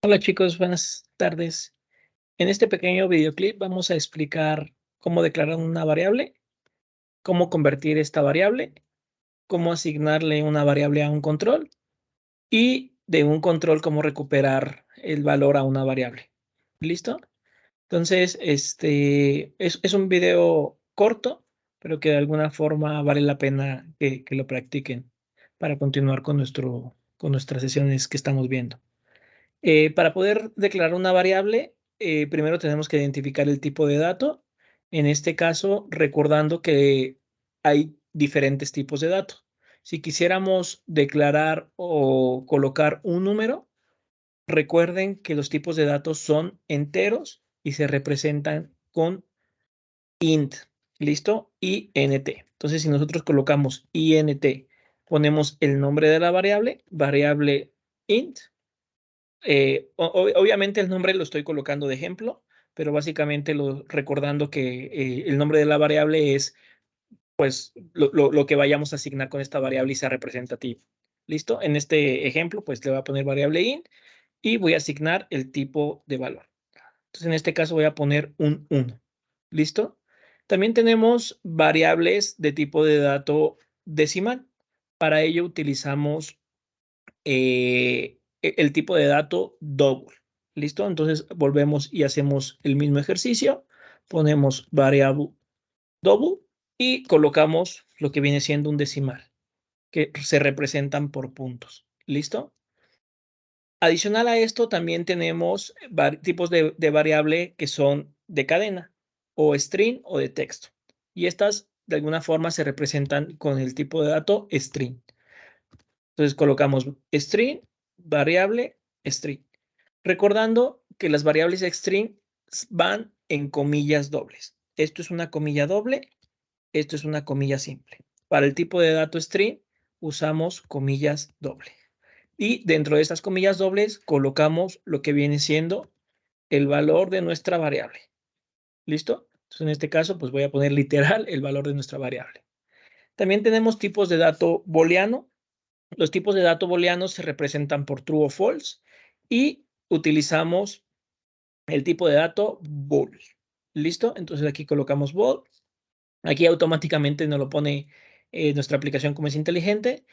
Hola chicos, buenas tardes. En este pequeño videoclip vamos a explicar cómo declarar una variable, cómo convertir esta variable, cómo asignarle una variable a un control y de un control cómo recuperar el valor a una variable. ¿Listo? Entonces, es un video corto, pero que de alguna forma vale la pena que lo practiquen para continuar con nuestras sesiones que estamos viendo. Para poder declarar una variable, primero tenemos que identificar el tipo de dato. En este caso, recordando que hay diferentes tipos de datos. Si quisiéramos declarar o colocar un número, recuerden que los tipos de datos son enteros y se representan con int, ¿listo? INT. Entonces, si nosotros colocamos INT, ponemos el nombre de la variable, variable int. Obviamente el nombre lo estoy colocando de ejemplo, pero básicamente recordando que el nombre de la variable es pues lo que vayamos a asignar con esta variable y sea representativo. ¿Listo? En este ejemplo, pues le voy a poner variable int y voy a asignar el tipo de valor. Entonces, en este caso voy a poner un 1. ¿Listo? También tenemos variables de tipo de dato decimal. Para ello utilizamos el tipo de dato double. ¿Listo? Entonces volvemos y hacemos el mismo ejercicio. Ponemos variable double y colocamos lo que viene siendo un decimal, que se representan por puntos. ¿Listo? Adicional a esto, también tenemos tipos de variable que son de cadena, o string o de texto. Y estas, de alguna forma, se representan con el tipo de dato string. Entonces colocamos string, variable, string. Recordando que las variables string van en comillas dobles. Esto es una comilla doble, esto es una comilla simple. Para el tipo de dato string usamos comillas doble. Y dentro de estas comillas dobles colocamos lo que viene siendo el valor de nuestra variable. ¿Listo? Entonces en este caso pues voy a poner literal el valor de nuestra variable. También tenemos tipos de dato booleano. Los tipos de datos booleanos se representan por true o false y utilizamos el tipo de dato bool. ¿Listo? Entonces aquí colocamos bool. Aquí automáticamente nos lo pone nuestra aplicación como es inteligente.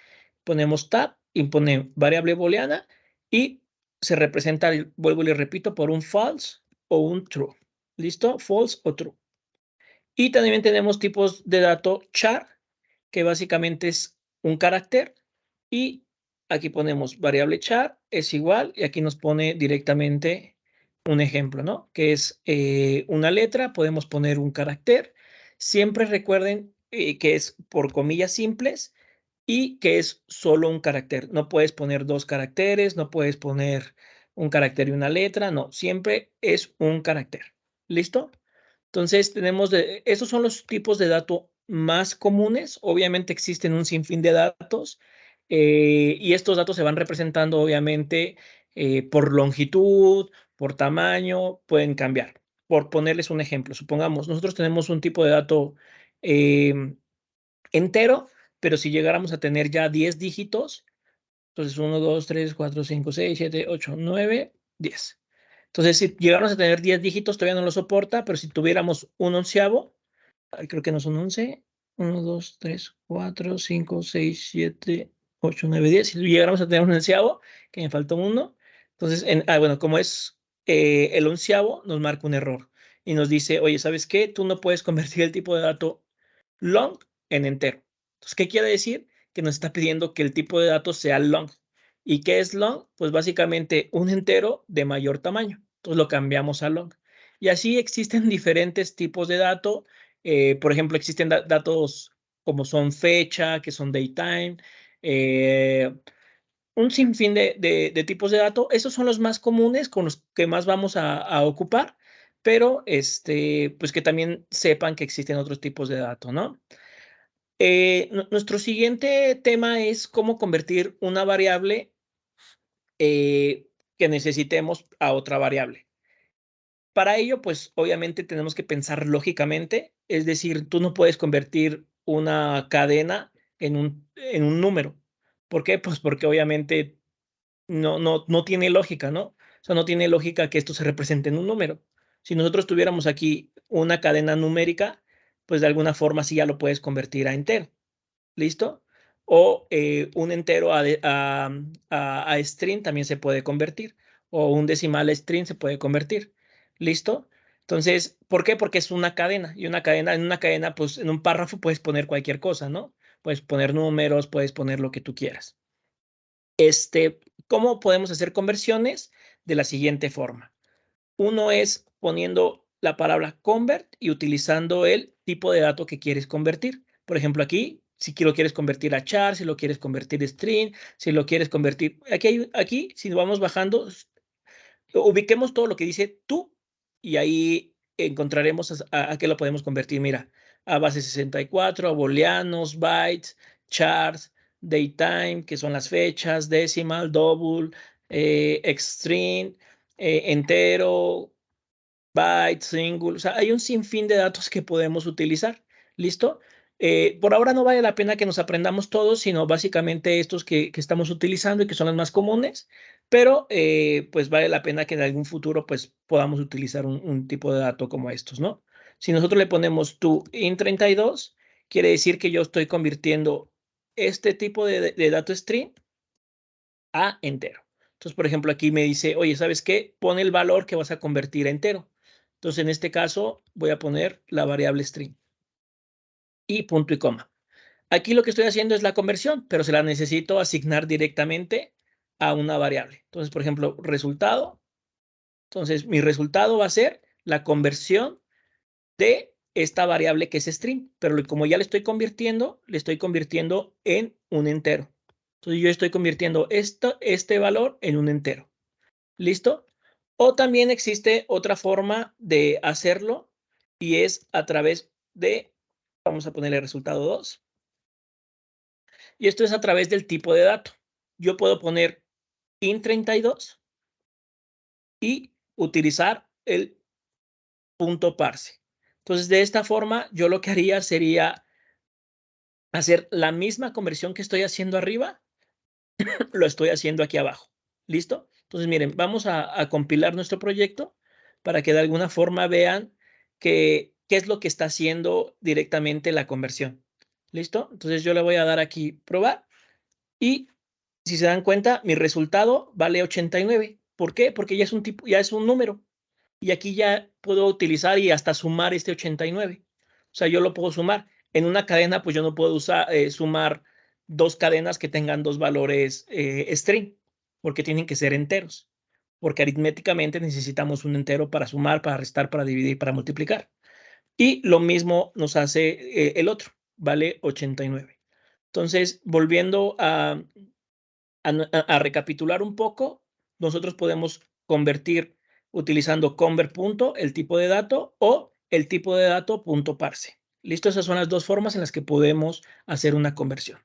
Ponemos tab, impone variable booleana y se representa, vuelvo y le repito, por un false o un true. ¿Listo? False o true. Y también tenemos tipos de dato char, que básicamente es un carácter. Y aquí ponemos variable char es igual, y aquí nos pone directamente un ejemplo, ¿no? Que es una letra, podemos poner un carácter. Siempre recuerden que es por comillas simples y que es solo un carácter. No puedes poner dos caracteres, no puedes poner un carácter y una letra, no, siempre es un carácter. ¿Listo? Entonces, esos son los tipos de datos más comunes. Obviamente existen un sinfín de datos y estos datos se van representando, obviamente, por longitud, por tamaño, pueden cambiar. Por ponerles un ejemplo, supongamos, nosotros tenemos un tipo de dato entero, pero si llegáramos a tener ya 10 dígitos, entonces 1, 2, 3, 4, 5, 6, 7, 8, 9, 10. Entonces, si llegáramos a tener 10 dígitos, todavía no lo soporta, pero si tuviéramos un onceavo, creo que no son 11, 1, 2, 3, 4, 5, 6, 7, 8, 9, 10. Si llegáramos a tener un onceavo, que me faltó uno, entonces, bueno, como es el onceavo, nos marca un error y nos dice, oye, ¿sabes qué? Tú no puedes convertir el tipo de dato long en entero. Entonces, ¿qué quiere decir? Que nos está pidiendo que el tipo de datos sea long. ¿Y qué es long? Pues básicamente un entero de mayor tamaño. Entonces lo cambiamos a long. Y así existen diferentes tipos de datos. Por ejemplo, existen datos como son fecha, que son datetime, un sinfín de tipos de datos. Esos son los más comunes con los que más vamos a ocupar, pero pues que también sepan que existen otros tipos de datos, ¿no? Nuestro siguiente tema es cómo convertir una variable que necesitemos a otra variable. Para ello, pues obviamente tenemos que pensar lógicamente, es decir, tú no puedes convertir una cadena en un número. ¿Por qué? Pues porque obviamente no tiene lógica, ¿no? O sea, no tiene lógica que esto se represente en un número. Si nosotros tuviéramos aquí una cadena numérica, pues de alguna forma sí ya lo puedes convertir a entero. ¿Listo? O un entero a string también se puede convertir. O un decimal a string se puede convertir. ¿Listo? Entonces, ¿por qué? Porque es una cadena. Y en una cadena, pues en un párrafo puedes poner cualquier cosa, ¿no? Puedes poner números, puedes poner lo que tú quieras. ¿Cómo podemos hacer conversiones? De la siguiente forma. Uno es poniendo la palabra convert y utilizando el tipo de dato que quieres convertir. Por ejemplo, aquí, si lo quieres convertir a char, si lo quieres convertir a string, si lo quieres convertir... Aquí, si vamos bajando, ubiquemos todo lo que dice tú y ahí encontraremos a qué lo podemos convertir. Mira, a base 64, a booleanos, bytes, chars, datetime, que son las fechas, decimal, double, string, entero, byte, single, o sea, hay un sinfín de datos que podemos utilizar. ¿Listo? Por ahora no vale la pena que nos aprendamos todos, sino básicamente estos que estamos utilizando y que son los más comunes, pero pues vale la pena que en algún futuro pues podamos utilizar un tipo de dato como estos, ¿no? Si nosotros le ponemos to int32, quiere decir que yo estoy convirtiendo este tipo de dato string a entero. Entonces, por ejemplo, aquí me dice, oye, ¿sabes qué? Pon el valor que vas a convertir a entero. Entonces, en este caso, voy a poner la variable string y punto y coma. Aquí lo que estoy haciendo es la conversión, pero se la necesito asignar directamente a una variable. Entonces, por ejemplo, resultado. Entonces, mi resultado va a ser la conversión de esta variable que es string, pero como ya le estoy convirtiendo en un entero. Entonces, yo estoy convirtiendo este valor en un entero. ¿Listo? O también existe otra forma de hacerlo y es a través de, vamos a ponerle resultado 2. Y esto es a través del tipo de dato. Yo puedo poner int32 y utilizar el punto parse. Entonces, de esta forma, yo lo que haría sería hacer la misma conversión que estoy haciendo arriba, lo estoy haciendo aquí abajo. ¿Listo? Entonces, miren, vamos a compilar nuestro proyecto para que de alguna forma vean qué es lo que está haciendo directamente la conversión. ¿Listo? Entonces, yo le voy a dar aquí probar y si se dan cuenta, mi resultado vale 89. ¿Por qué? Porque ya es un número. Y aquí ya puedo utilizar y hasta sumar este 89. O sea, yo lo puedo sumar. En una cadena, pues yo no puedo sumar dos cadenas que tengan dos valores string, porque tienen que ser enteros. Porque aritméticamente necesitamos un entero para sumar, para restar, para dividir, para multiplicar. Y lo mismo nos hace el otro, vale 89. Entonces, volviendo a recapitular un poco, nosotros podemos convertir utilizando convert punto, el tipo de dato, o el tipo de dato punto parse. ¿Listo? Esas son las dos formas en las que podemos hacer una conversión.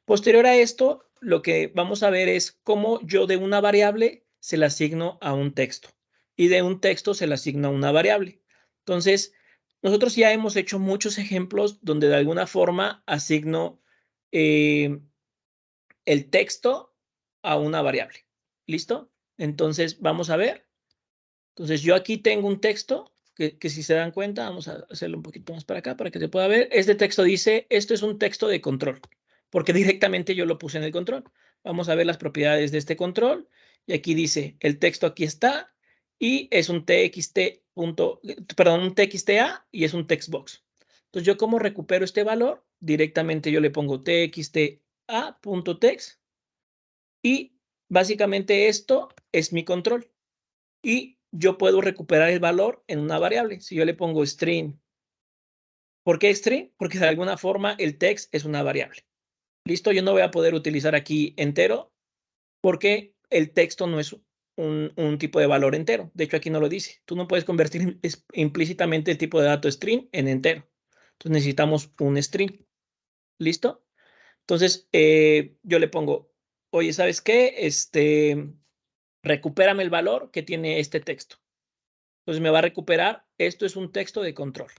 Posterior a esto, lo que vamos a ver es cómo yo de una variable se la asigno a un texto y de un texto se la asigna a una variable. Entonces, nosotros ya hemos hecho muchos ejemplos donde de alguna forma asigno el texto a una variable. ¿Listo? Entonces, vamos a ver. Entonces, yo aquí tengo un texto que si se dan cuenta, vamos a hacerlo un poquito más para acá para que se pueda ver. Este texto dice, esto es un texto de control, porque directamente yo lo puse en el control. Vamos a ver las propiedades de este control. Y aquí dice, el texto aquí está y es un un txta y es un textbox. Entonces, ¿yo cómo recupero este valor? Directamente yo le pongo txta.text y básicamente esto es mi control. Y yo puedo recuperar el valor en una variable. Si yo le pongo string. ¿Por qué string? Porque de alguna forma el text es una variable. ¿Listo? Yo no voy a poder utilizar aquí entero porque el texto no es un tipo de valor entero. De hecho, aquí no lo dice. Tú no puedes convertir implícitamente el tipo de dato string en entero. Entonces necesitamos un string. ¿Listo? Entonces, yo le pongo, oye, ¿sabes qué? Recupérame el valor que tiene este texto. Entonces me va a recuperar, esto es un texto de control.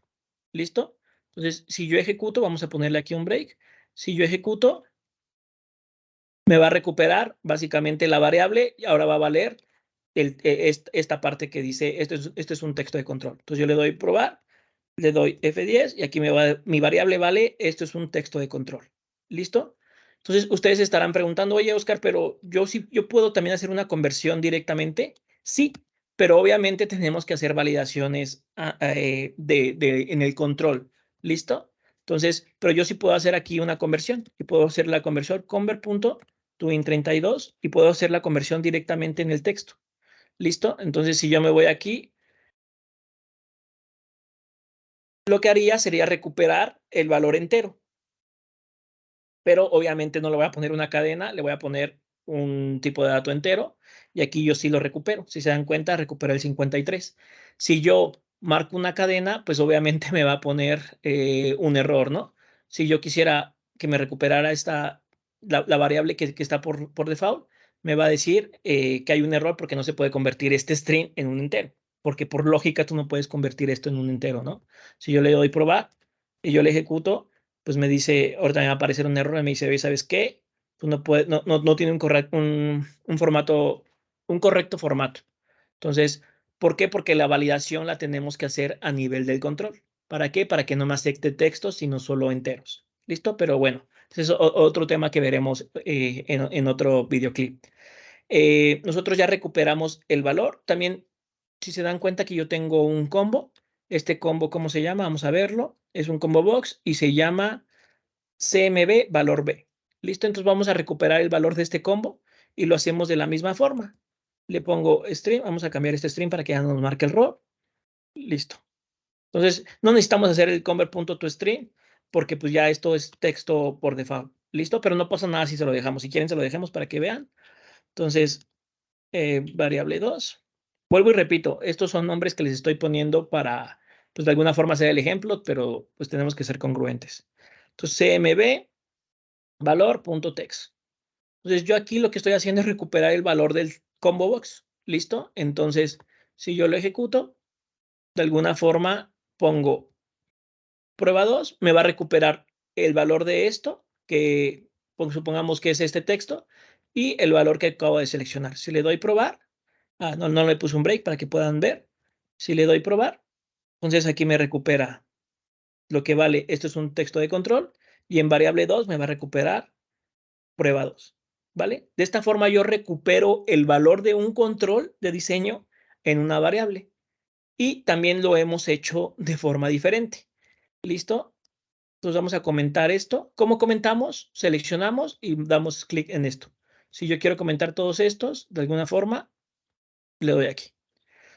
¿Listo? Entonces, si yo ejecuto, vamos a ponerle aquí un break. Si yo ejecuto, me va a recuperar básicamente la variable y ahora va a valer esta parte que dice, esto es un texto de control. Entonces yo le doy probar, le doy F10 y aquí mi variable vale, esto es un texto de control. ¿Listo? Entonces ustedes estarán preguntando, oye, Oscar, pero yo puedo también hacer una conversión directamente. Sí, pero obviamente tenemos que hacer validaciones en el control. ¿Listo? Entonces, pero yo sí puedo hacer aquí una conversión. Y puedo hacer la conversión convert.toIn32 y puedo hacer la conversión directamente en el texto. ¿Listo? Entonces, si yo me voy aquí, lo que haría sería recuperar el valor entero. Pero obviamente no le voy a poner una cadena, le voy a poner un tipo de dato entero y aquí yo sí lo recupero. Si se dan cuenta, recupero el 53. Si yo marco una cadena, pues obviamente me va a poner un error, ¿no? Si yo quisiera que me recuperara la variable que está por default, me va a decir que hay un error porque no se puede convertir este string en un entero, porque por lógica tú no puedes convertir esto en un entero, ¿no? Si yo le doy probar y yo le ejecuto, pues me dice, ahorita me va a aparecer un error y me dice, oye, ¿sabes qué? Pues no tiene un formato, un correcto formato. Entonces, ¿por qué? Porque la validación la tenemos que hacer a nivel del control. ¿Para qué? Para que no me acepte textos, sino solo enteros. ¿Listo? Pero bueno, ese es otro tema que veremos en otro videoclip. Nosotros ya recuperamos el valor. También, si se dan cuenta que yo tengo un combo, este combo, ¿cómo se llama? Vamos a verlo. Es un combo box y se llama CMB valor B. ¿Listo? Entonces vamos a recuperar el valor de este combo y lo hacemos de la misma forma. Le pongo string, vamos a cambiar este string para que ya nos marque el row. Listo. Entonces, no necesitamos hacer el convert.toString porque pues ya esto es texto por default. ¿Listo? Pero no pasa nada si se lo dejamos. Si quieren, se lo dejemos para que vean. Entonces, variable 2. Vuelvo y repito, estos son nombres que les estoy poniendo para, pues de alguna forma hacer el ejemplo, pero pues tenemos que ser congruentes. Entonces, CMB valor.text. Entonces, yo aquí lo que estoy haciendo es recuperar el valor del combo box. ¿Listo? Entonces, si yo lo ejecuto, de alguna forma pongo prueba 2, me va a recuperar el valor de esto, que supongamos que es este texto, y el valor que acabo de seleccionar. Si le doy probar, no le puse un break para que puedan ver. Si le doy probar, entonces aquí me recupera lo que vale. Esto es un texto de control, y en variable 2 me va a recuperar prueba 2. ¿Vale? De esta forma yo recupero el valor de un control de diseño en una variable. Y también lo hemos hecho de forma diferente. ¿Listo? Entonces vamos a comentar esto. ¿Cómo comentamos? Seleccionamos y damos clic en esto. Si yo quiero comentar todos estos, de alguna forma, le doy aquí.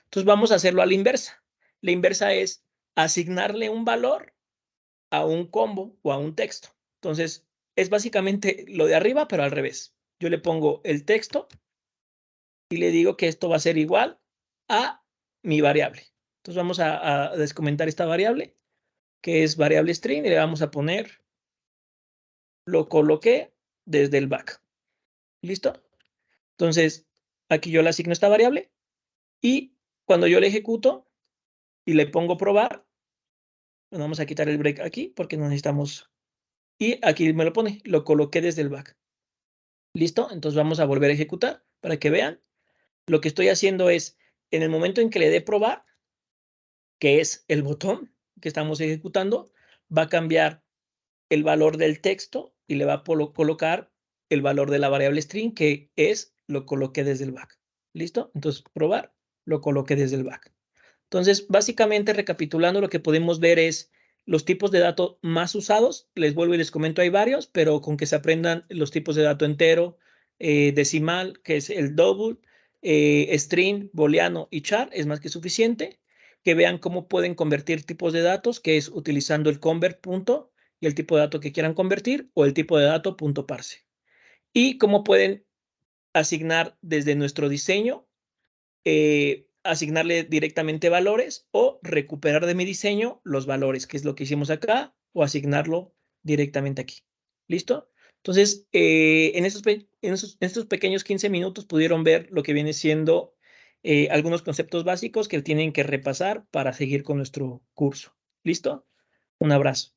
Entonces vamos a hacerlo a la inversa. La inversa es asignarle un valor a un combo o a un texto. Entonces, es básicamente lo de arriba, pero al revés. Yo le pongo el texto y le digo que esto va a ser igual a mi variable. Entonces vamos a descomentar esta variable, que es variable string, y le vamos a poner, lo coloqué desde el back. ¿Listo? Entonces, aquí yo le asigno esta variable y cuando yo le ejecuto y le pongo probar, bueno, vamos a quitar el break aquí porque no necesitamos. Y aquí me lo pone, lo coloqué desde el back. ¿Listo? Entonces vamos a volver a ejecutar para que vean. Lo que estoy haciendo es, en el momento en que le dé probar, que es el botón que estamos ejecutando, va a cambiar el valor del texto y le va a colocar el valor de la variable string, que es, lo coloqué desde el back. ¿Listo? Entonces, probar, lo coloqué desde el back. Entonces, básicamente, recapitulando, lo que podemos ver es los tipos de datos más usados. Les vuelvo y les comento, hay varios, pero con que se aprendan los tipos de dato entero, decimal, que es el double, string, booleano y char, es más que suficiente. Que vean cómo pueden convertir tipos de datos, que es utilizando el convert punto y el tipo de dato que quieran convertir, o el tipo de dato punto parse. Y cómo pueden asignar desde nuestro diseño, asignarle directamente valores o recuperar de mi diseño los valores, que es lo que hicimos acá, o asignarlo directamente aquí. ¿Listo? Entonces, en estos pequeños 15 minutos pudieron ver lo que viene siendo algunos conceptos básicos que tienen que repasar para seguir con nuestro curso. ¿Listo? Un abrazo.